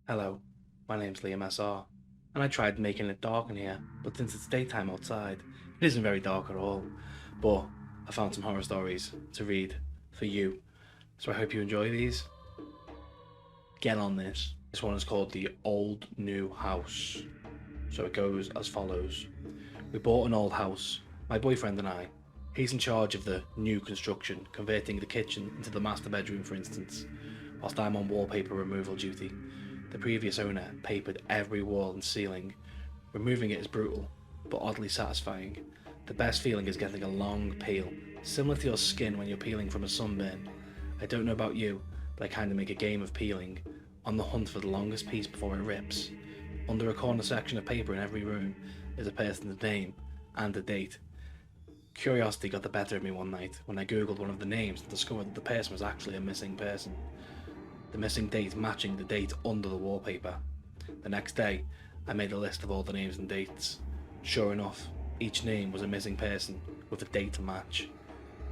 Hello, my name's Liam SR, and I tried making it dark in here, but since it's daytime outside, it isn't very dark at all. But I found some horror stories to read for you, so I hope you enjoy these. Get on this. This one is called The Old New House. So it goes as follows. We bought an old house, my boyfriend and I. He's in charge of the new construction, converting the kitchen into the master bedroom, for instance, whilst I'm on wallpaper removal duty. The previous owner papered every wall and ceiling. Removing it is brutal, but oddly satisfying. The best feeling is getting a long peel, similar to your skin when you're peeling from a sunburn. I don't know about you, but I kinda make a game of peeling, on the hunt for the longest piece before it rips. Under a corner section of paper in every room is a person's name and a date. Curiosity got the better of me one night when I googled one of the names and discovered that the person was actually a missing person. The missing date matching the date under the wallpaper. The next day, I made a list of all the names and dates. Sure enough, each name was a missing person with a date to match.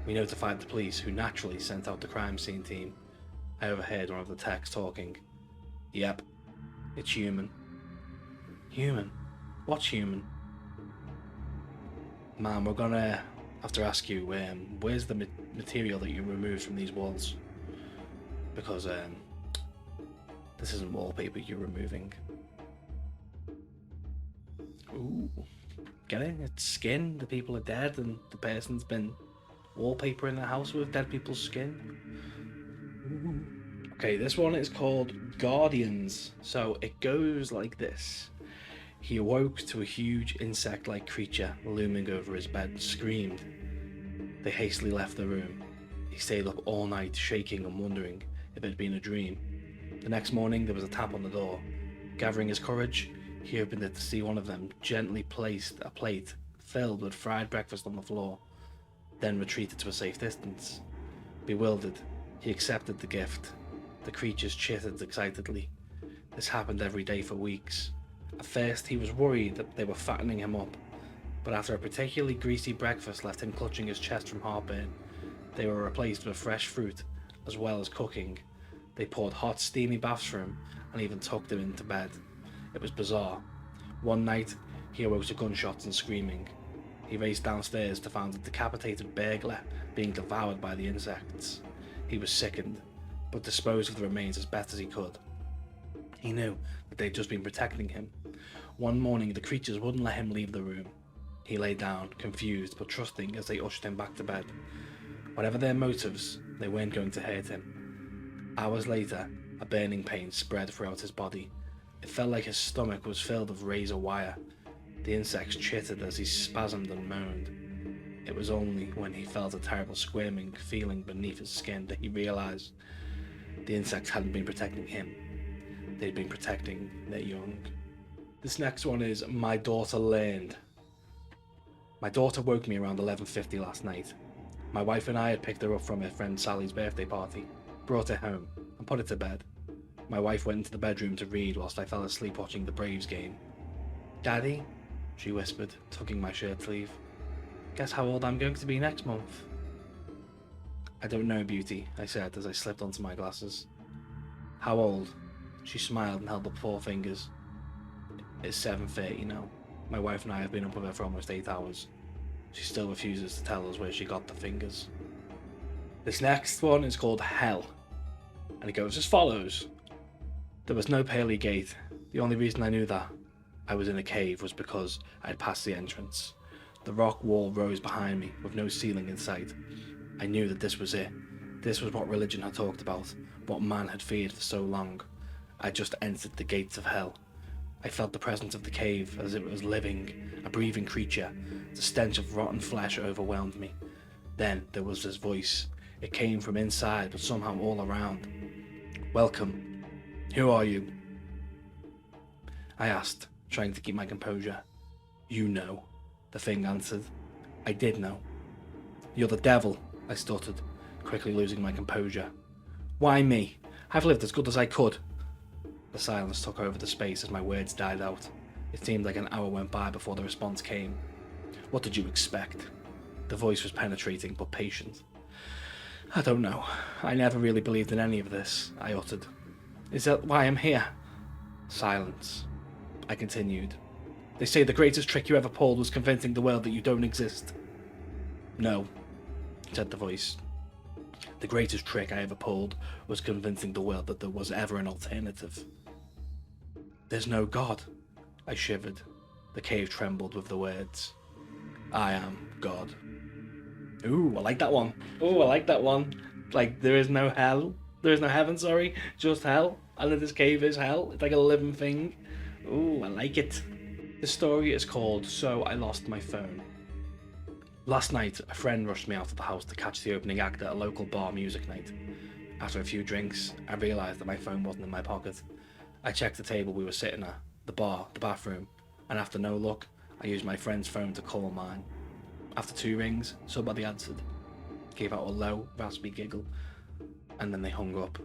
We notified the police, who naturally sent out the crime scene team. I overheard one of the techs talking. Yep, it's human. Human? What's human? Man, we're gonna have to ask you, where's the material that you removed from these walls? Because this isn't wallpaper you're removing. Ooh, get it? It's skin. The people are dead, and the person's been wallpaper in the house with dead people's skin. Ooh. Okay, this one is called Guardians. So it goes like this. He awoke to a huge insect-like creature looming over his bed and screamed. They hastily left the room. He stayed up all night, shaking and wondering if it had been a dream. The next morning, there was a tap on the door. Gathering his courage, he opened it to see one of them gently placed a plate filled with fried breakfast on the floor, then retreated to a safe distance. Bewildered, he accepted the gift. The creatures chittered excitedly. This happened every day for weeks. At first, he was worried that they were fattening him up, but after a particularly greasy breakfast left him clutching his chest from heartburn, they were replaced with fresh fruit, as well as cooking. They poured hot, steamy baths for him, and even tucked him into bed. It was bizarre. One night, he awoke to gunshots and screaming. He raced downstairs to find a decapitated burglar being devoured by the insects. He was sickened, but disposed of the remains as best as he could. He knew that they'd just been protecting him. One morning, the creatures wouldn't let him leave the room. He lay down, confused but trusting, as they ushered him back to bed. Whatever their motives, they weren't going to hurt him. Hours later, a burning pain spread throughout his body. It felt like his stomach was filled with razor wire. The insects chittered as he spasmed and moaned. It was only when he felt a terrible squirming feeling beneath his skin that he realized the insects hadn't been protecting him. They'd been protecting their young. This next one is My Daughter Learned. My daughter woke me around 11:50 last night. My wife and I had picked her up from her friend Sally's birthday party, brought her home, and put her to bed. My wife went into the bedroom to read whilst I fell asleep watching the Braves game. Daddy, she whispered, tugging my shirt sleeve. Guess how old I'm going to be next month? I don't know, Beauty, I said as I slipped onto my glasses. How old? She smiled and held up 4 fingers. It's 7:30 now. My wife and I have been up with her for almost 8 hours. She still refuses to tell us where she got the fingers. This next one is called Hell, and it goes as follows. There was no pearly gate. The only reason I knew that I was in a cave was because I had passed the entrance. The rock wall rose behind me with no ceiling in sight. I knew that this was it. This was what religion had talked about, what man had feared for so long. I just entered the gates of hell. I felt the presence of the cave as it was living, a breathing creature. The stench of rotten flesh overwhelmed me. Then there was this voice. It came from inside, but somehow all around. Welcome. Who are you? I asked, trying to keep my composure. You know, the thing answered. I did know. You're the devil, I stuttered, quickly losing my composure. Why me? I've lived as good as I could. The silence took over the space as my words died out. It seemed like an hour went by before the response came. What did you expect? The voice was penetrating but patient. I don't know. I never really believed in any of this, I uttered. Is that why I'm here? Silence. I continued. They say the greatest trick you ever pulled was convincing the world that you don't exist. No, said the voice. The greatest trick I ever pulled was convincing the world that there was ever an alternative. There's no God. I shivered. The cave trembled with the words. I am God. Ooh, I like that one. Ooh, I like that one. Like, there is no hell. There is no heaven, sorry. Just hell. And then this cave is hell. It's like a living thing. Ooh, I like it. The story is called So I Lost My Phone. Last night, a friend rushed me out of the house to catch the opening act at a local bar music night. After a few drinks, I realised that my phone wasn't in my pocket. I checked the table we were sitting at, the bar, the bathroom, and after no luck, I used my friend's phone to call mine. After 2 rings, somebody answered, gave out a low, raspy giggle, and then they hung up.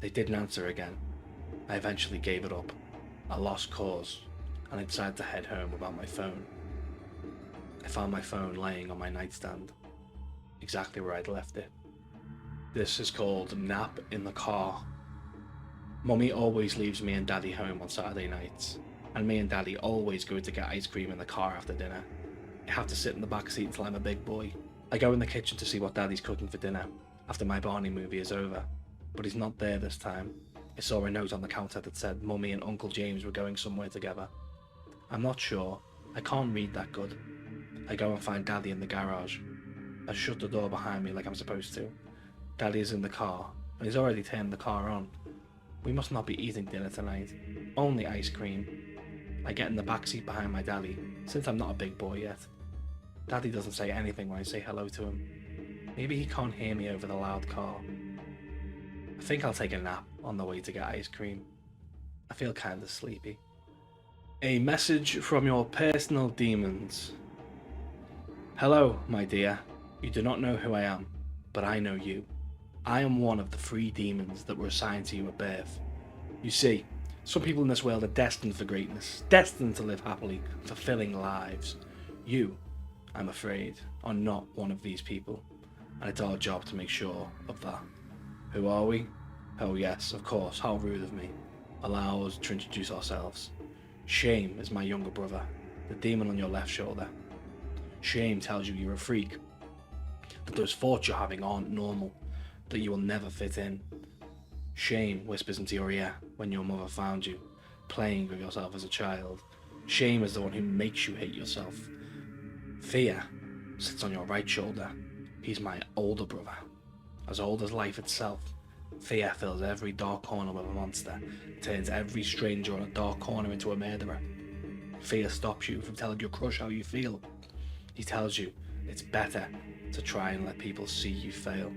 They didn't answer again. I eventually gave it up. A lost cause, and I decided to head home without my phone. I found my phone laying on my nightstand, exactly where I'd left it. This is called Nap in the Car. Mummy always leaves me and Daddy home on Saturday nights, and me and Daddy always go to get ice cream in the car after dinner. I have to sit in the back seat until I'm a big boy. I go in the kitchen to see what Daddy's cooking for dinner after my Barney movie is over, but he's not there this time. I saw a note on the counter that said Mummy and Uncle James were going somewhere together. I'm not sure. I can't read that good. I go and find Daddy in the garage. I shut the door behind me like I'm supposed to. Daddy is in the car, and he's already turned the car on. We must not be eating dinner tonight. Only ice cream. I get in the back seat behind my Daddy, since I'm not a big boy yet. Daddy doesn't say anything when I say hello to him. Maybe he can't hear me over the loud car. I think I'll take a nap on the way to get ice cream. I feel kinda sleepy. A message from your personal demons. Hello, my dear. You do not know who I am, but I know you. I am one of the 3 demons that were assigned to you at birth. You see, some people in this world are destined for greatness, destined to live happily, fulfilling lives. You, I'm afraid, are not one of these people, and it's our job to make sure of that. Who are we? Oh yes, of course, how rude of me. Allow us to introduce ourselves. Shame is my younger brother, the demon on your left shoulder. Shame tells you you're a freak, that those thoughts you're having aren't normal, that you will never fit in. Shame whispers into your ear when your mother found you, playing with yourself as a child. Shame is the one who makes you hate yourself. Fear sits on your right shoulder. He's my older brother, as old as life itself. Fear fills every dark corner with a monster, turns every stranger on a dark corner into a murderer. Fear stops you from telling your crush how you feel. He tells you it's better to try and let people see you fail.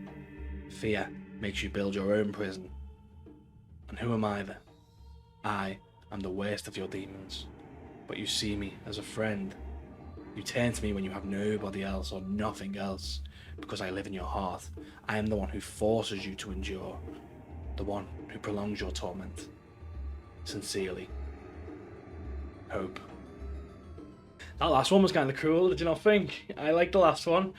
Fear makes you build your own prison. And who am I then? I am the worst of your demons, but you see me as a friend. You turn to me when you have nobody else or nothing else, because I live in your heart. I am the one who forces you to endure, the one who prolongs your torment. Sincerely, Hope. That last one was kind of cool, did you not think? I like the last one.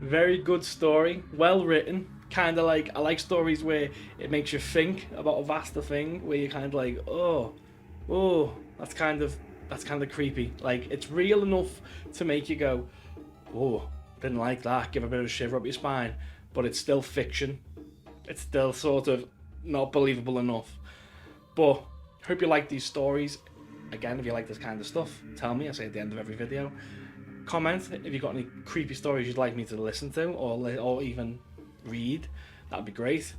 Very good story, well written. Kind of like, I like stories where it makes you think about a vaster thing, where you're kind of like, oh, that's kind of creepy. Like, it's real enough to make you go, oh, didn't like that, give a bit of a shiver up your spine, but it's still fiction. It's still sort of not believable enough. But hope you like these stories. Again, if you like this kind of stuff, tell me. I say at the end of every video. Comment if you've got any creepy stories you'd like me to listen to or even read. That'd be great.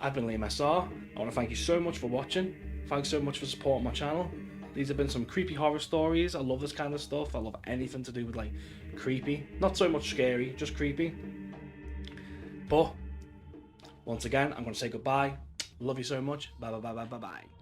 I've been Liam SR. I want to thank you so much for watching. Thanks so much for supporting my channel. These have been some creepy horror stories. I love this kind of stuff. I love anything to do with like creepy. Not so much scary, just creepy. But once again, I'm going to say goodbye. Love you so much. Bye bye bye bye bye bye.